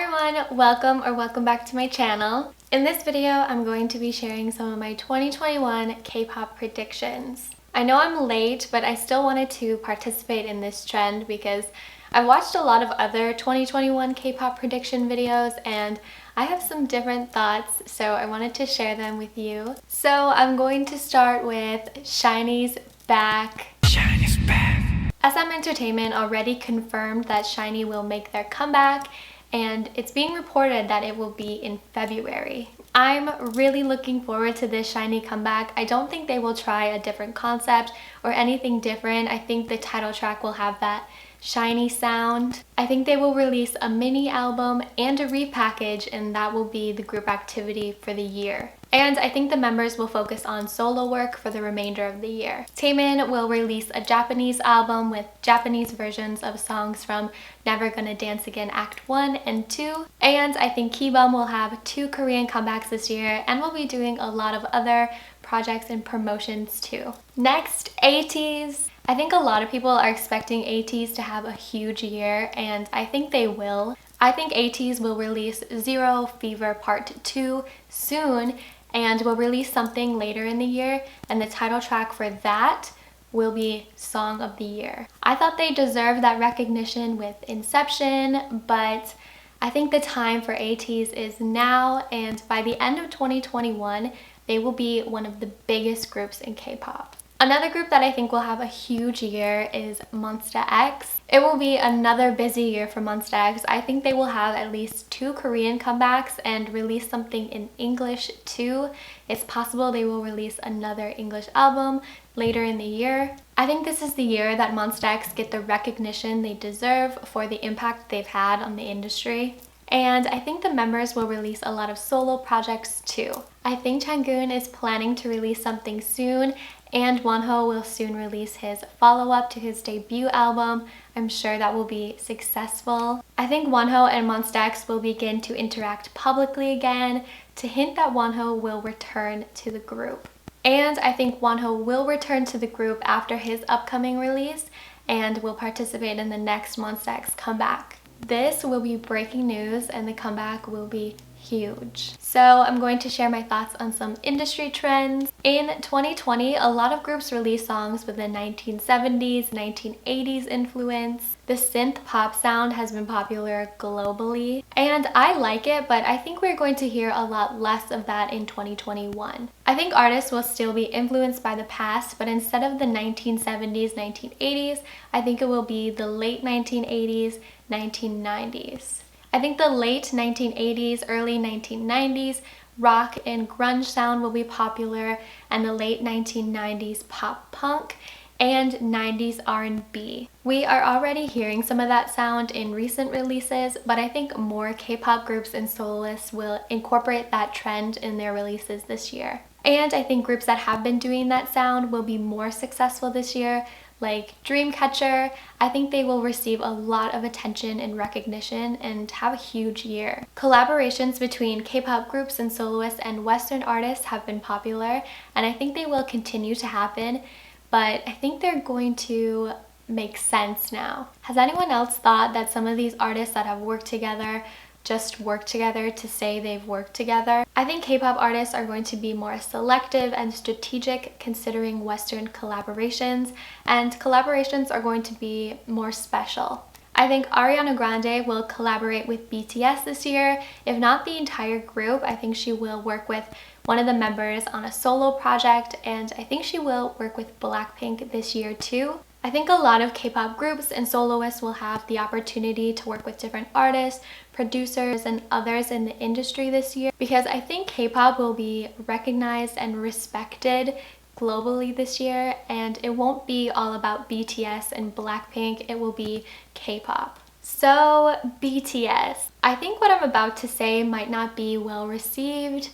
everyone, welcome back to my channel. In this video, I'm going to be sharing some of my 2021 K-pop predictions. I know I'm late, but I still wanted to participate in this trend because I've watched a lot of other 2021 K-pop prediction videos and I have some different thoughts, so I wanted to share them with you. So I'm going to start with SHINee's back. SHINee's back. SM Entertainment already confirmed that SHINee will make their comeback, and it's being reported that it will be in February. I'm really looking forward to this SHINee comeback. I don't think they will try a different concept or anything different. I think the title track will have that SHINee sound. I think they will release a mini album and a repackage, and that will be the group activity for the year. And I think the members will focus on solo work for the remainder of the year. Taemin will release a Japanese album with Japanese versions of songs from Never Gonna Dance Again Act 1 and 2. And I think Kpop will have 2 Korean comebacks this year and will be doing a lot of other projects and promotions too. Next, Ateez. I think a lot of people are expecting Ateez to have a huge year, and I think they will. I think Ateez will release Zero Fever Part 2 soon, and will release something later in the year, and the title track for that will be Song of the Year. I thought they deserved that recognition with Inception, but I think the time for Ateez is now, and by the end of 2021, they will be one of the biggest groups in K-pop. Another group that I think will have a huge year is Monsta X. It will be another busy year for Monsta X. I think they will have at least 2 Korean comebacks and release something in English too. It's possible they will release another English album later in the year. I think this is the year that Monsta X get the recognition they deserve for the impact they've had on the industry. And I think the members will release a lot of solo projects too. I think Changun is planning to release something soon, and Wonho will soon release his follow-up to his debut album. I'm sure that will be successful. I think Wonho and Monsta X will begin to interact publicly again to hint that Wonho will return to the group. And I think Wonho will return to the group after his upcoming release and will participate in the next Monsta X comeback. This will be breaking news and the comeback will be huge. So I'm going to share my thoughts on some industry trends. In 2020, a lot of groups released songs with the 1970s, 1980s influence. The synth pop sound has been popular globally, and I like it, but I think we're going to hear a lot less of that in 2021. I think artists will still be influenced by the past, but instead of the 1970s, 1980s, I think it will be the late 1980s, 1990s. I think the late 1980s, early 1990s rock and grunge sound will be popular, and the late 1990s pop punk and 90s R&B. We are already hearing some of that sound in recent releases, but I think more K-pop groups and soloists will incorporate that trend in their releases this year. And I think groups that have been doing that sound will be more successful this year, like Dreamcatcher. I think they will receive a lot of attention and recognition and have a huge year. Collaborations between K-pop groups and soloists and Western artists have been popular, and I think they will continue to happen, but I think they're going to make sense now. Has anyone else thought that some of these artists that have worked together just work together to say they've worked together? I think K-pop artists are going to be more selective and strategic considering Western collaborations, and collaborations are going to be more special. I think Ariana Grande will collaborate with BTS this year. If not the entire group, I think she will work with one of the members on a solo project, and I think she will work with Blackpink this year too. I think a lot of K-pop groups and soloists will have the opportunity to work with different artists, producers, and others in the industry this year, because I think K-pop will be recognized and respected globally this year, and it won't be all about BTS and Blackpink, it will be K-pop. So BTS. I think what I'm about to say might not be well received,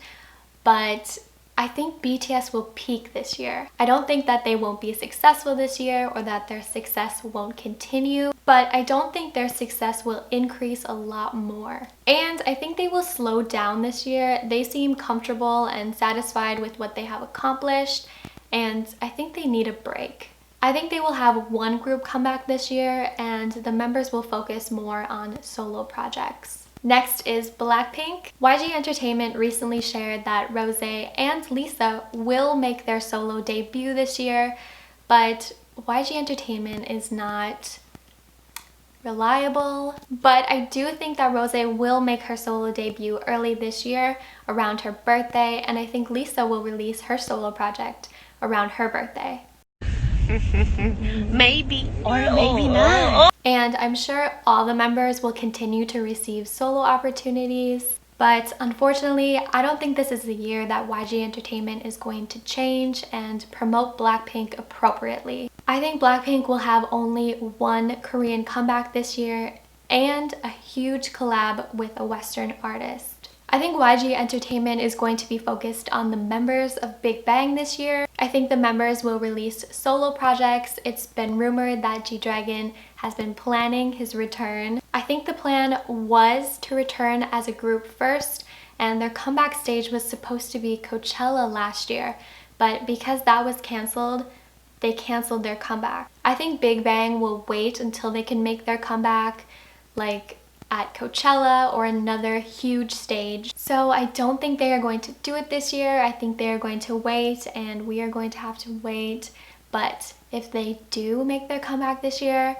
but I think BTS will peak this year. I don't think that they won't be successful this year or that their success won't continue, but I don't think their success will increase a lot more. And I think they will slow down this year. They seem comfortable and satisfied with what they have accomplished, and I think they need a break. I think they will have one group comeback this year, and the members will focus more on solo projects. Next is Blackpink. YG Entertainment recently shared that Rose and Lisa will make their solo debut this year, but YG Entertainment is not reliable. But I do think that Rose will make her solo debut early this year around her birthday, and I think Lisa will release her solo project around her birthday. Maybe or maybe not. And I'm sure all the members will continue to receive solo opportunities, but unfortunately, I don't think this is the year that YG Entertainment is going to change and promote Blackpink appropriately. I think Blackpink will have only one Korean comeback this year and a huge collab with a Western artist. I think YG Entertainment is going to be focused on the members of BigBang this year. I think the members will release solo projects. It's been rumored that G-Dragon has been planning his return. I think the plan was to return as a group first, and their comeback stage was supposed to be Coachella last year, but because that was cancelled, they canceled their comeback. I think BigBang will wait until they can make their comeback, like at Coachella or another huge stage. So I don't think they are going to do it this year. I think they are going to wait, and we are going to have to wait. But if they do make their comeback this year,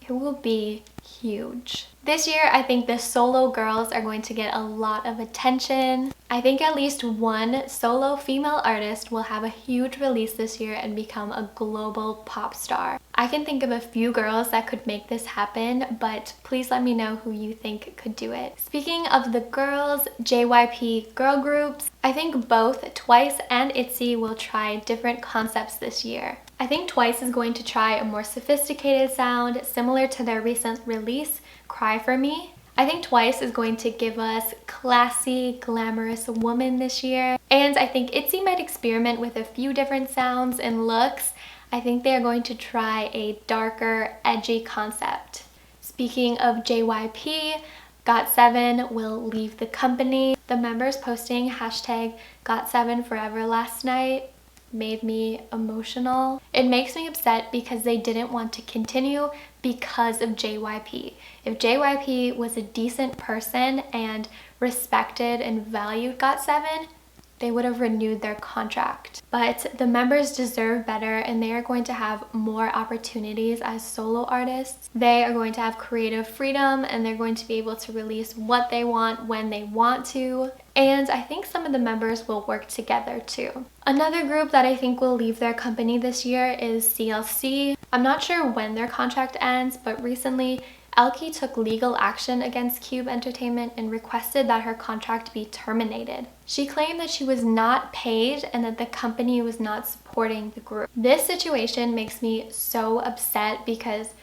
it will be huge. This year, I think the solo girls are going to get a lot of attention. I think at least one solo female artist will have a huge release this year and become a global pop star. I can think of a few girls that could make this happen, but please let me know who you think could do it. Speaking of the girls, JYP girl groups, I think both Twice and ITZY will try different concepts this year. I think Twice is going to try a more sophisticated sound, similar to their recent release, Cry For Me. I think Twice is going to give us classy, glamorous woman this year. And I think ITZY might experiment with a few different sounds and looks. I think they are going to try a darker, edgy concept. Speaking of JYP, GOT7 will leave the company. The members posting hashtag GOT7forever last night made me emotional. It makes me upset because they didn't want to continue because of JYP. If JYP was a decent person and respected and valued GOT7, they would have renewed their contract. But the members deserve better, and they are going to have more opportunities as solo artists. They are going to have creative freedom, and they're going to be able to release what they want when they want to. And I think some of the members will work together too. Another group that I think will leave their company this year is CLC. I'm not sure when their contract ends, but recently Elkie took legal action against Cube Entertainment and requested that her contract be terminated. She claimed that she was not paid and that the company was not supporting the group. This situation makes me so upset because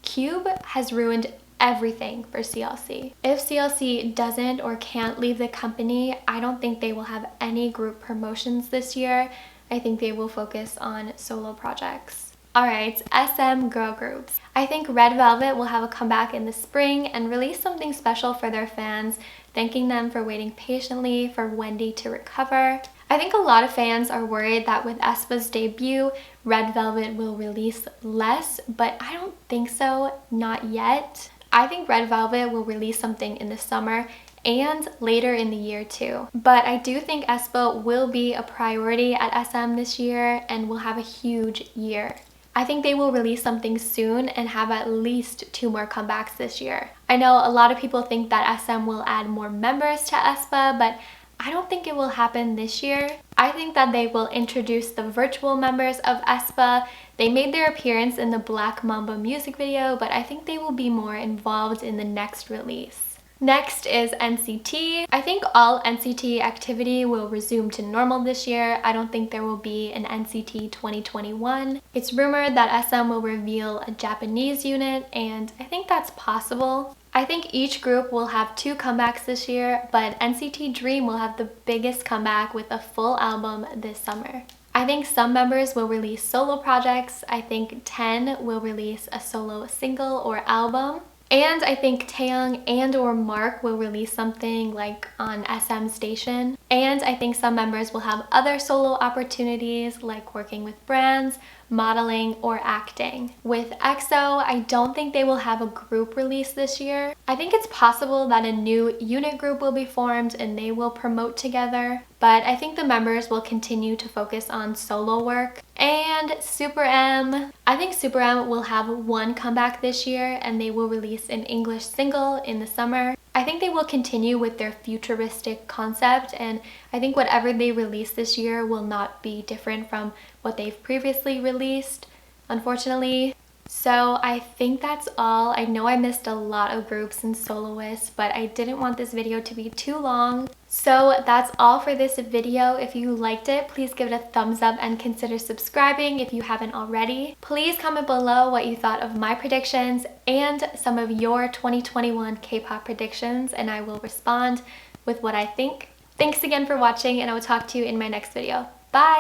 Cube has ruined everything for CLC. If CLC doesn't or can't leave the company, I don't think they will have any group promotions this year. I think they will focus on solo projects. Alright, SM girl groups. I think Red Velvet will have a comeback in the spring and release something special for their fans, thanking them for waiting patiently for Wendy to recover. I think a lot of fans are worried that with aespa's debut, Red Velvet will release less, but I don't think so, not yet. I think Red Velvet will release something in the summer and later in the year too. But I do think aespa will be a priority at SM this year and will have a huge year. I think they will release something soon and have at least 2 more comebacks this year. I know a lot of people think that SM will add more members to aespa, but I don't think it will happen this year. I think that they will introduce the virtual members of aespa. They made their appearance in the Black Mamba music video, but I think they will be more involved in the next release. Next is NCT. I think all NCT activity will resume to normal this year. I don't think there will be an NCT 2021. It's rumored that SM will reveal a Japanese unit, and I think that's possible. I think each group will have 2 comebacks this year, but NCT Dream will have the biggest comeback with a full album this summer. I think some members will release solo projects. I think 10 will release a solo single or album. And I think Taeyang and or Mark will release something like on SM Station. And I think some members will have other solo opportunities like working with brands, modeling, or acting. With EXO, I don't think they will have a group release this year. I think it's possible that a new unit group will be formed and they will promote together, but I think the members will continue to focus on solo work. And Super M, I think Super M will have one comeback this year and they will release an English single in the summer. I think they will continue with their futuristic concept, and I think whatever they release this year will not be different from what they've previously released, unfortunately. So I think that's all. I know I missed a lot of groups and soloists, but I didn't want this video to be too long. So that's all for this video. If you liked it, please give it a thumbs up and consider subscribing if you haven't already. Please comment below what you thought of my predictions and some of your 2021 K-pop predictions, and I will respond with what I think. Thanks again for watching, and I will talk to you in my next video. Bye!